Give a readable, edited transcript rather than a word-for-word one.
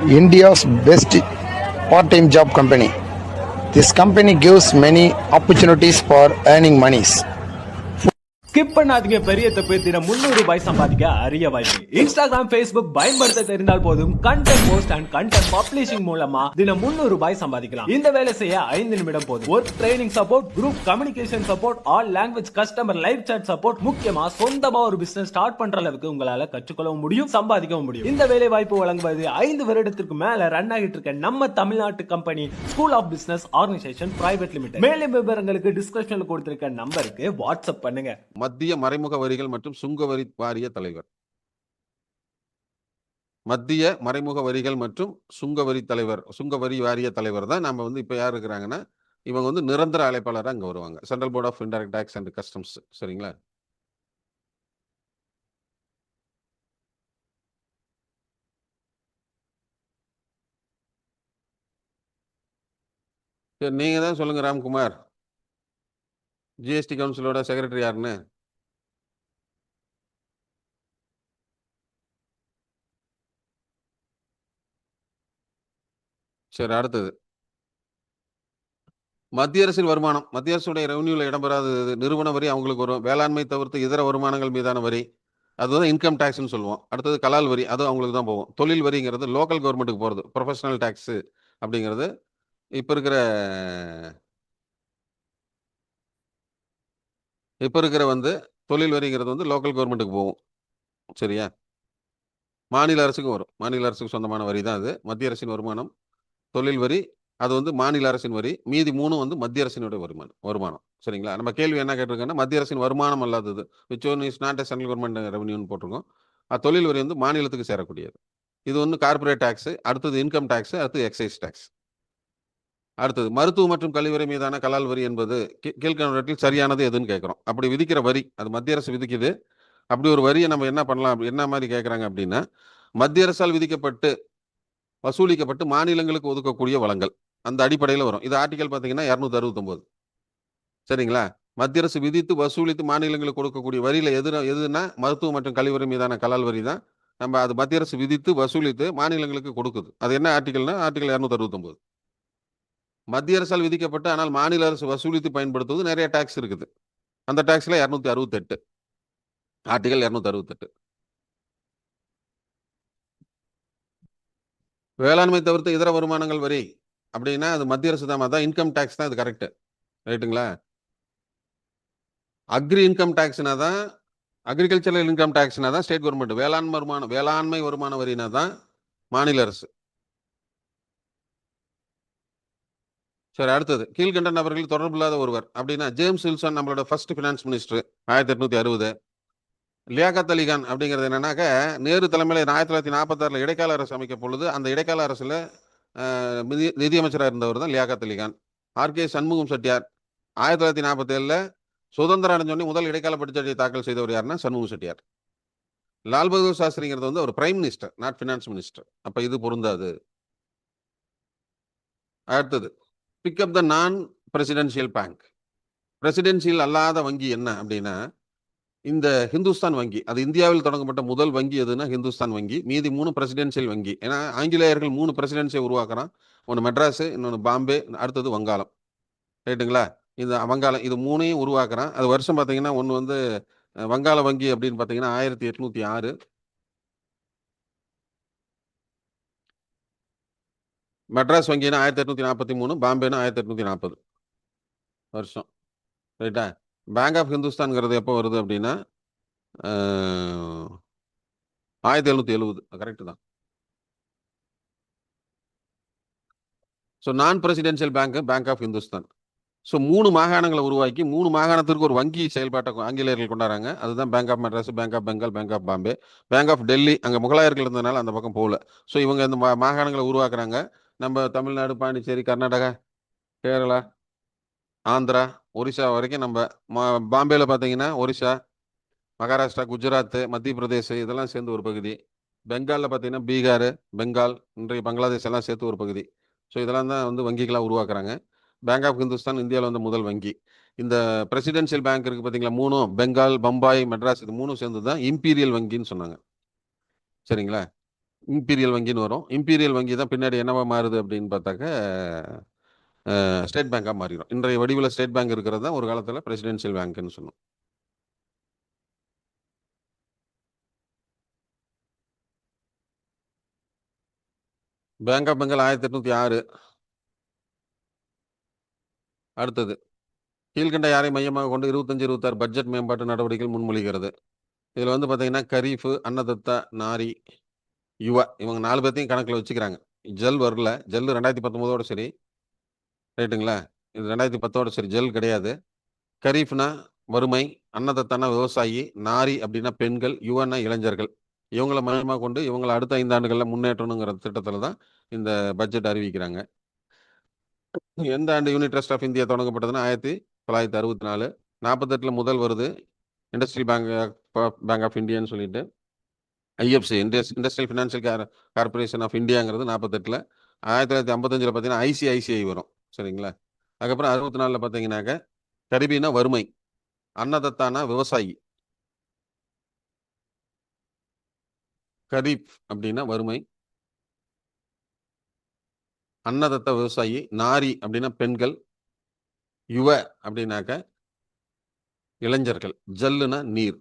India's best part-time job company. This company gives many opportunities for earning monies. Skip பண்ணாதீங்க, பெரிய தப்பு. தினம் 300 ரூபாய் சம்பாதிக்க அரிய வாய்ப்பு. இன்ஸ்டாகிராம், Facebook பயன்படுத்த தெரிந்தால் போதும். Content post and content publishing மூலமா தினம் 300 ரூபாய் சம்பாதிக்கலாம். இந்த வேலை செய்ய 5 நிமிடம் போதும். Work training support, group communication support, all language customer live chat support, முக்கியமா சொந்தமா ஒரு பிசினஸ் ஸ்டார்ட் பண்ற அளவுக்கு உங்களால கற்றுக்கொள்ளவும் முடியும், சம்பாதிக்கவும் முடியும். இந்த வேலை வாய்ப்பு வழங்குவது 5 வருடத்திற்கு மேல ரன் ஆகிட்டு இருக்க நம்ம தமிழ்நாட்டு company school of business organisation private limited. மேலும் விவரங்களுக்கு டிஸ்கிரிப்ஷன்ல கொடுத்திருக்க நம்பருக்கு வாட்ஸ்அப் பண்ணுங்க. மத்திய மறைமுக வரிகள் மற்றும் சுங்கவரி வாரிய தலைவர். மத்திய மறைமுக வரிகள் மற்றும் சுங்கவரி வாரிய தலைவர் தான் நம்ம இப்ப யார் இருக்கிறாங்கன்னா, இவங்க நிரந்தர அழைப்பாளராக அங்க வருவாங்க. Central board of indirect tax and customs. சரிங்களா? சரி, நீங்க தான் சொல்லுங்க ராம்குமார், ஜிஎஸ்டி கவுன்சிலோட செக்ரட்டரி யாருன்னு. சரி, அடுத்தது மத்திய அரசின் வருமானம். மத்திய அரசுடைய ரெவன்யூல இடம்பெறாத நிறுவன வரி அவங்களுக்கு வரும். வேளாண்மை தவிர்த்து இதர வருமானங்கள் மீதான வரி, அதுதான் இன்கம் டேக்ஸ்னு சொல்லுவோம். அடுத்தது கலால் வரி, அது அவங்களுக்கு தான் போகும். தொழில் வரிங்கிறது லோக்கல் கவர்மெண்ட்டுக்கு போகிறது. ப்ரொஃபஷனல் டேக்ஸு அப்படிங்கிறது இப்போ இருக்கிற தொழில் வரிங்கிறது லோக்கல் கவர்மெண்ட்டுக்கு போகும். சரியா? மாநில அரசுக்கும் வரும். மாநில அரசுக்கு சொந்தமான வரி தான் அது. மத்திய அரசின் வருமானம், தொழில் வரி, அது மாநில அரசின் வரி. மீதி 3 மத்திய அரசினுடைய வருமானம். சரிங்களா? நம்ம கேள்வி என்ன கேட்டிருக்கோன்னா, மத்திய அரசின் வருமானம் அல்லாதது which one is not a central government ரெவன்யூன்னு போட்டிருக்கோம். தொழில் வரி மாநிலத்துக்கு சேரக்கூடியது. இது கார்பரேட் டேக்ஸ், அடுத்தது இன்கம் டேக்ஸ், அடுத்தது எக்ஸைஸ் டேக்ஸ். அடுத்தது மருத்துவ மற்றும் கல்விவரி மீதான கலால் வரி என்பது கீழ்கண்டவற்றில் சரியானது எதுன்னு கேட்குறோம். அப்படி விதிக்கிற வரி அது மத்திய அரசு விதிக்குது. அப்படி ஒரு வரியை நம்ம என்ன பண்ணலாம், என்ன மாதிரி கேட்குறாங்க அப்படின்னா, மத்திய அரசால் விதிக்கப்பட்டு வசூலிக்கப்பட்டு மாநிலங்களுக்கு ஒதுக்கக்கூடிய வளங்கள் அந்த அடிப்படையில் வரும். இது ஆர்டிகல் பார்த்தீங்கன்னா 269. சரிங்களா? மத்திய அரசு விதித்து வசூலித்து மாநிலங்களுக்கு கொடுக்கக்கூடிய வரியில எதுனா மருத்துவ மற்றும் கல்விவரி மீதான கலால் வரி தான். நம்ம அது மத்திய அரசு விதித்து வசூலித்து மாநிலங்களுக்கு கொடுக்குது. அது என்ன ஆர்டிகல்னா ஆர்டிகல் 269. மத்திய அரசால் விதிக்கப்பட்டு ஆனால் மாநில அரசு வசூலித்து பயன்படுத்துவது நிறைய டாக்ஸ் இருக்குது. அந்த டாக்ஸ்ல 268, ஆர்டிகல் 268. வேளாண்மை தவிர்த்து இதர வருமானங்கள் வரி அப்படின்னா அது மத்திய அரசு தான். இன்கம் டேக்ஸ் தான் இது. கரெக்ட், ரைட்டுங்களா? அக்ரி இன்கம் டேக்ஸ்னா தான், அக்ரிகல்ச்சரல் இன்கம் டேக்ஸ்னா தான் ஸ்டேட் கவர்மெண்ட். வேளாண்மை வருமான வரினா தான் மாநில அரசு. சரி, அடுத்தது கீழ்கண்ட நபர்கள் தொடர்பு இல்லாத ஒருவர் அப்படின்னா ஜேம்ஸ் வில்சன், நம்மளோட first finance minister 1860. Liaquat Ali Khan அப்படிங்கிறது என்னன்னாக்க, நேரு தலைமையில் 1946 இடைக்கால அரசு அமைக்க பொழுது அந்த இடைக்கால அரசுல நிதியமைச்சராக இருந்தவர் தான் லியாகத் அலி கான். ஆர்கே சண்முகம் செட்டியார் 1947 சுதந்திரம் அடைஞ்சோடனே முதல் இடைக்கால பட்ஜெட்டை தாக்கல் செய்தவர் யாருன்னா சண்முகம் செட்டியார். லால் பகதூர் சாஸ்திரிங்கிறது ஒரு prime minister, not finance minister. அப்ப இது பொருந்தாது. அடுத்தது பிக்அப் த நான் பிரசிடென்சியல் பேங்க். பிரசிடென்சியல் அல்லாத வங்கி என்ன அப்படின்னா இந்த ஹிந்துஸ்தான் வங்கி. அது இந்தியாவில் தொடங்கப்பட்ட முதல் வங்கி எதுன்னா ஹிந்துஸ்தான் வங்கி. மீதி 3 பிரசிடென்சியல் வங்கி. ஏன்னா ஆங்கிலேயர்கள் 3 பிரசிடென்சியை உருவாக்குறான். ஒன்று மெட்ராஸ், இன்னொன்று பாம்பே, அடுத்தது வங்காளம். ரைட்டுங்களா? இந்த வங்காளம், இது 3ஐயும் உருவாக்குறான். அது வருஷம் பார்த்தீங்கன்னா ஒன்று வங்காள வங்கி அப்படின்னு பார்த்தீங்கன்னா 1806. மெட்ராஸ் வங்கினா 1843, பாம்பேனா 1840 வருஷம். ரைட்டா? பேங்க் ஆஃப் ஹிந்துஸ்தான்ங்கிறது எப்போ வருது அப்படின்னா 1770. கரெக்டு தான். ஸோ நான் presidential bank of Hindustan. So 3 மாகாணங்களை உருவாக்கி 3 மாகாணத்திற்கு ஒரு வங்கி செயல்பாட்டை ஆங்கிலேயர்கள் கொண்டாடுறாங்க. அதுதான் bank of Madras, bank of Bengal, bank of Bombay. Bank of Delhi அங்கே முகலாயர்கள் இருந்ததுனால அந்த பக்கம் போகல. ஸோ இவங்க இந்த மாகாணங்களை உருவாக்குறாங்க. நம்ம தமிழ்நாடு, பாண்டிச்சேரி, கர்நாடகா, கேரளா, ஆந்திரா, ஒரிசா வரைக்கும் நம்ம பாம்பேல பார்த்தீங்கன்னா ஒரிசா, மகாராஷ்டிரா, குஜராத், மத்திய பிரதேஷ் இதெல்லாம் சேர்ந்து ஒரு பகுதி. பெங்காலில் பார்த்தீங்கன்னா பீகார், பெங்கால், இன்றைய பங்களாதேஷ் எல்லாம் சேர்த்து ஒரு பகுதி. ஸோ இதெல்லாம் தான் வங்கிகளாக உருவாக்குறாங்க. பேங்க் ஆஃப் ஹிந்துஸ்தான் இந்தியாவில் முதல் வங்கி. இந்த பிரசிடென்சியல் பேங்க் இருக்கு பார்த்தீங்களா, 3 பெங்கால், பம்பாய், மெட்ராஸ், இது 3 சேர்ந்து தான் இம்பீரியல் வங்கின்னு சொன்னாங்க. சரிங்களா? இம்பீரியல் வங்கின்னு வரும். இம்பீரியல் வங்கி தான் பின்னாடி என்னவா மாறுது அப்படின்னு பார்த்தாக்க ஸ்டேட் பேங்காக மாறிடும். இன்றைய வடிவில் ஸ்டேட் பேங்க் இருக்கிறது தான் ஒரு காலத்தில் பிரசிடென்ஷியல் பேங்க்னு சொன்னோம். Bank of Bengal 1806. அடுத்தது கீழ்கண்ட யாரை மையமாக கொண்டு 25-26 பட்ஜெட் மேம்பாட்டு நடவடிக்கைகள் முன்மொழிகிறது. இதில் வந்து பார்த்தீங்கன்னா கரீஃபு, அன்னதத்தா, நாரி, யுவ இவங்க 4 பேர்த்தையும் கணக்கில் வச்சுக்கிறாங்க. ஜெல் வரல. ஜெல் 2019 சரி, ரைட்டுங்களா? இது 2010 சரி, ஜெல் கிடையாது. கரீஃப்னா வறுமை, அன்னதத்தானா விவசாயி, நாரி அப்படின்னா பெண்கள், யுவனா இளைஞர்கள். இவங்களை மையமாக கொண்டு இவங்களை அடுத்த 5 ஆண்டுகளில் முன்னேற்றணுங்கிற திட்டத்தில் தான் இந்த பட்ஜெட் அறிவிக்கிறாங்க. எந்த ஆண்டு யூனிட் ட்ரஸ்ட் ஆஃப் இந்தியா தொடங்கப்பட்டதுன்னா 1964. 48 முதல் வருது இண்டஸ்ட்ரியல் பேங்க் ஆஃப் இந்தியான்னு சொல்லிட்டு. IFC industrial financial corporation of இந்தியாங்கிறது 48. 1955 பார்த்தீங்கன்னா ஐசிஐசிஐ வரும். சரிங்களா? அதுக்கப்புறம் 64 பார்த்தீங்கன்னாக்க கரிபினா வறுமை, அன்னதத்தானா விவசாயி, கரீப் அப்படின்னா வறுமை, அன்னதத்த விவசாயி, நாரி அப்படின்னா பெண்கள், யுவ அப்படின்னாக்க இளைஞர்கள், ஜல்லுனா நீர்.